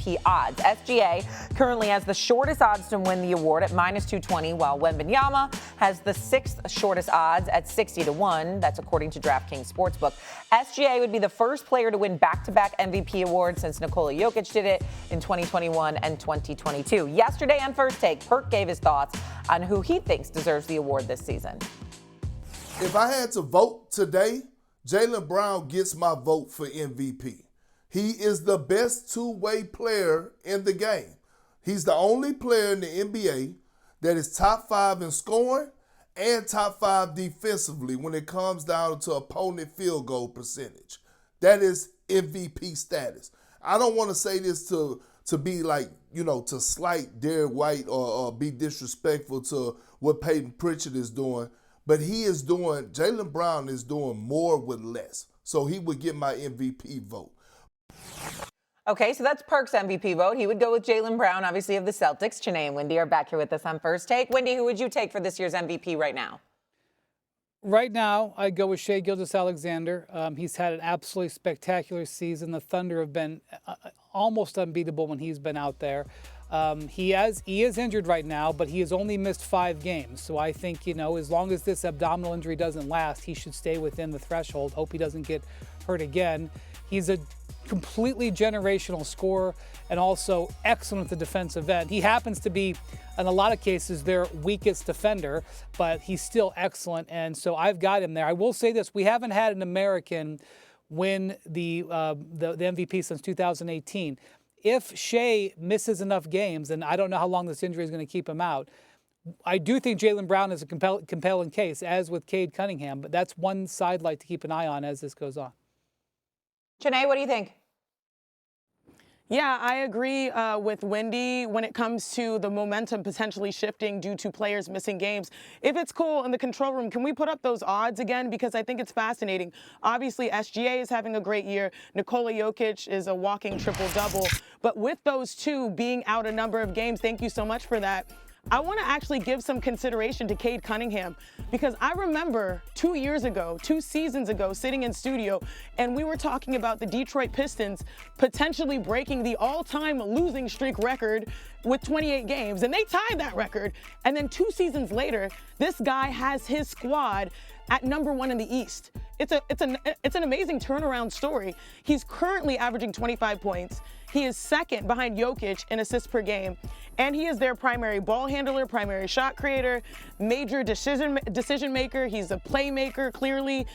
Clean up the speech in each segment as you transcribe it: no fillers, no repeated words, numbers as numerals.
MVP odds. SGA currently has the shortest odds to win the award at -220, while Wembanyama has the sixth shortest odds at 60-1. That's according to DraftKings Sportsbook. SGA would be the first player to win back-to-back MVP awards since Nikola Jokic did it in 2021 and 2022. Yesterday on First Take, Perk gave his thoughts on who he thinks deserves the award this season. If I had to vote today, Jaylen Brown gets my vote for MVP. He is the best two-way player in the game. He's the only player in the NBA that is top 5 in scoring and top 5 defensively when it comes down to opponent field goal percentage. That is MVP status. I don't want to say this to be like, to slight Derek White or be disrespectful to what Peyton Pritchard is doing, but Jaylen Brown is doing more with less. So he would get my MVP vote. Okay, so that's Perk's MVP vote. He would go with Jaylen Brown, obviously, of the Celtics. Chiney and Wendy are back here with us on First Take. Wendy, who would you take for this year's MVP right now? Right now, I'd go with Shai Gilgeous-Alexander. He's had an absolutely spectacular season. The Thunder have been almost unbeatable when he's been out there. He is injured right now, but he has only missed 5 games. So I think, as long as this abdominal injury doesn't last, he should stay within the threshold. Hope he doesn't get hurt again. He's a completely generational scorer and also excellent at the defensive end. He happens to be, in a lot of cases, their weakest defender, but he's still excellent, and so I've got him there. I will say this, we haven't had an American win the MVP since 2018. If Shai misses enough games, and I don't know how long this injury is going to keep him out, I do think Jaylen Brown is a compelling case, as with Cade Cunningham, but that's one sidelight to keep an eye on as this goes on. Chiney, what do you think? Yeah, I agree with Wendy when it comes to the momentum potentially shifting due to players missing games. If it's cool in the control room, can we put up those odds again? Because I think it's fascinating. Obviously, SGA is having a great year. Nikola Jokic is a walking triple-double. But with those two being out a number of games, thank you so much for that, I want to actually give some consideration to Cade Cunningham, because I remember 2 seasons ago, sitting in studio, and we were talking about the Detroit Pistons potentially breaking the all-time losing streak record with 28 games, and they tied that record. And then 2 seasons later, this guy has his squad at number 1 in the East. It's an amazing turnaround story. He's currently averaging 25 points. He is second behind Jokic in assists per game, and he is their primary ball handler, primary shot creator, major decision maker. He's a playmaker, clearly.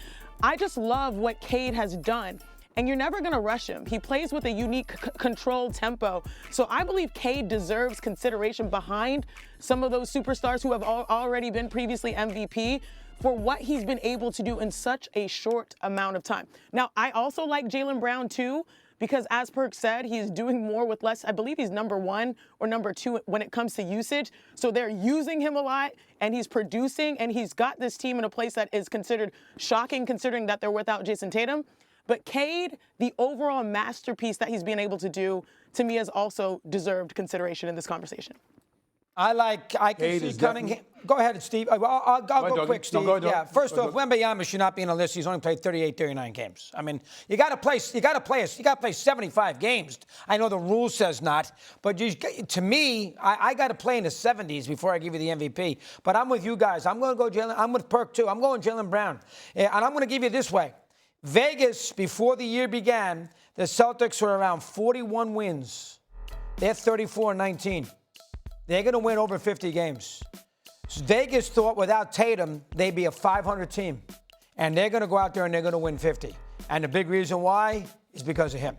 I just love what Cade has done, and you're never going to rush him. He plays with a unique controlled tempo, so I believe Cade deserves consideration behind some of those superstars who have already been previously MVP for what he's been able to do in such a short amount of time. Now, I also like Jaylen Brown too, because as Perk said, he's doing more with less. I believe he's number 1 or number 2 when it comes to usage. So they're using him a lot, and he's producing, and he's got this team in a place that is considered shocking considering that they're without Jason Tatum. But Cade, the overall masterpiece that he's been able to do, to me has also deserved consideration in this conversation. I can see Cunningham. Go ahead, Steve. I'll go quick, Steve. Yeah. First off, Wembanyama should not be in the list. He's only played 38, 39 games. I mean, you got to play 75 games. I know the rule says not, but to me, I got to play in the 70s before I give you the MVP. But I'm with you guys. I'm going to go Jaylen. I'm with Perk too. I'm going Jaylen Brown, and I'm going to give you this way. Vegas, before the year began, the Celtics were around 41 wins. They're 34-19. They're going to win over 50 games. So Vegas thought without Tatum, they'd be a 500 team. And they're going to go out there and they're going to win 50. And the big reason why is because of him.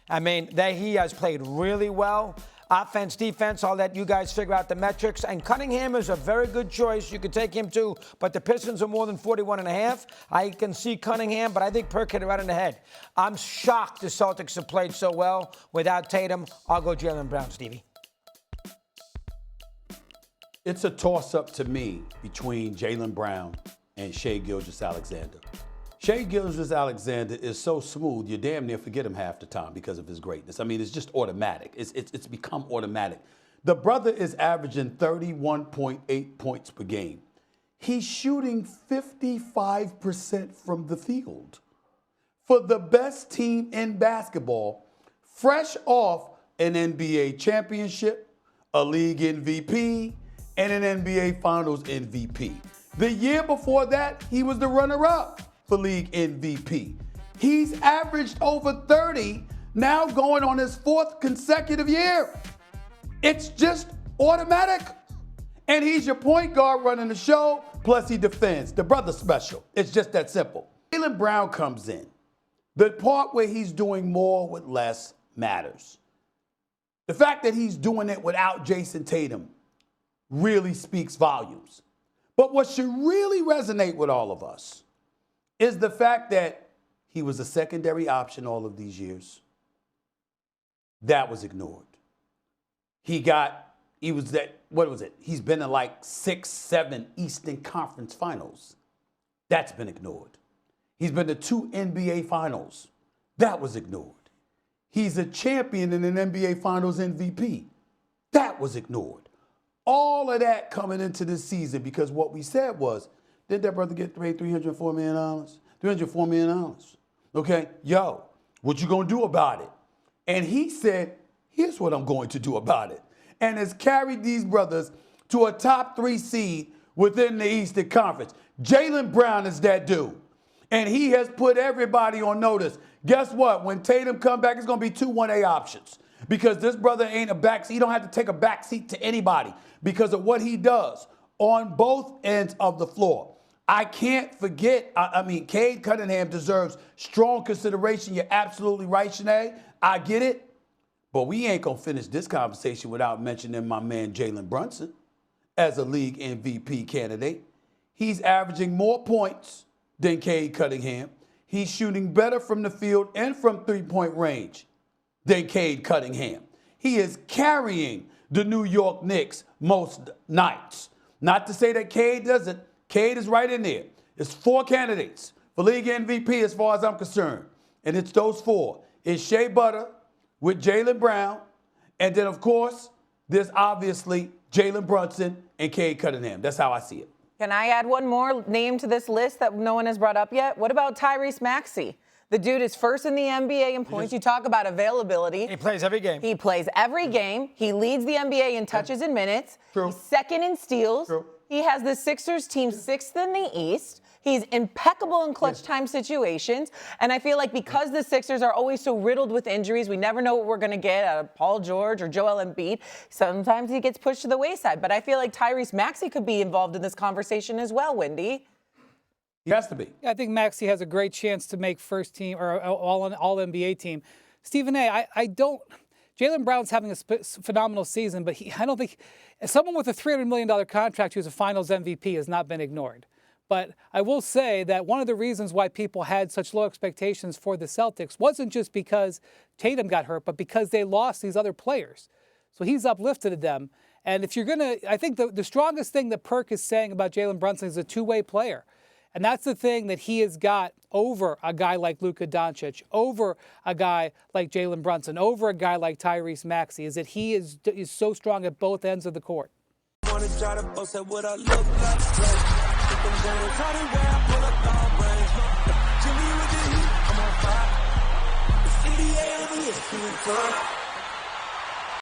I mean, he has played really well. Offense, defense, I'll let you guys figure out the metrics. And Cunningham is a very good choice. You could take him too. But the Pistons are more than 41.5. I can see Cunningham, but I think Perk hit it right in the head. I'm shocked the Celtics have played so well without Tatum. I'll go Jaylen Brown, Stevie. It's a toss-up to me between Jaylen Brown and Shai Gilgeous-Alexander. Shai Gilgeous-Alexander is so smooth, you damn near forget him half the time because of his greatness. I mean, it's just automatic. It's become automatic. The brother is averaging 31.8 points per game. He's shooting 55% from the field. For the best team in basketball, fresh off an NBA championship, a league MVP, and an NBA Finals MVP. The year before that, he was the runner-up for league MVP. He's averaged over 30, now going on his 4th consecutive year. It's just automatic. And he's your point guard running the show, plus he defends. The brother's special. It's just that simple. Jaylen Brown comes in. The part where he's doing more with less matters. The fact that he's doing it without Jason Tatum really speaks volumes. But what should really resonate with all of us is the fact that he was a secondary option all of these years. That was ignored. He's been in like 6, 7 Eastern Conference Finals. That's been ignored. He's been to 2 NBA Finals. That was ignored. He's a champion in an NBA Finals MVP. That was ignored. All of that coming into this season because what we said was, did that brother get paid $304 million? $304 million. Okay, yo, what you gonna do about it? And he said, here's what I'm going to do about it. And has carried these brothers to a top 3 seed within the Eastern Conference. Jaylen Brown is that dude. And he has put everybody on notice. Guess what? When Tatum come back, it's going to be 2 1A options. Because this brother ain't a backseat. He don't have to take a backseat to anybody because of what he does on both ends of the floor. I can't forget, Cade Cunningham deserves strong consideration. You're absolutely right, Shae. I get it. But we ain't going to finish this conversation without mentioning my man Jalen Brunson as a league MVP candidate. He's averaging more points than Cade Cunningham. He's shooting better from the field and from three-point range than Cade Cunningham. He is carrying the New York Knicks most nights. Not to say that Cade doesn't. Cade is right in there. It's 4 candidates for league MVP as far as I'm concerned. And it's those 4. It's Shea Butter with Jaylen Brown. And then, of course, there's obviously Jalen Brunson and Cade Cunningham. That's how I see it. Can I add one more name to this list that no one has brought up yet? What about Tyrese Maxey? The dude is first in the NBA in points. You talk about availability. He plays every game. He plays every game. He leads the NBA in touches and minutes. True. He's second in steals. True. He has the Sixers team 6th in the East. He's impeccable in clutch time situations. And I feel like because the Sixers are always so riddled with injuries, we never know what we're going to get out of Paul George or Joel Embiid. Sometimes he gets pushed to the wayside. But I feel like Tyrese Maxey could be involved in this conversation as well, Wendy. He has to be. I think Maxey has a great chance to make first team or all NBA team. Stephen A., Jaylen Brown's having a phenomenal season, but I don't think someone with a $300 million contract who's a Finals MVP has not been ignored. But I will say that one of the reasons why people had such low expectations for the Celtics wasn't just because Tatum got hurt, but because they lost these other players. So he's uplifted them. And if you're going to, I think the strongest thing that Perk is saying about Jalen Brunson is a two-way player. And that's the thing that he has got over a guy like Luka Doncic, over a guy like Jalen Brunson, over a guy like Tyrese Maxey, is that he is so strong at both ends of the court. I'm on fire. The NBA over here,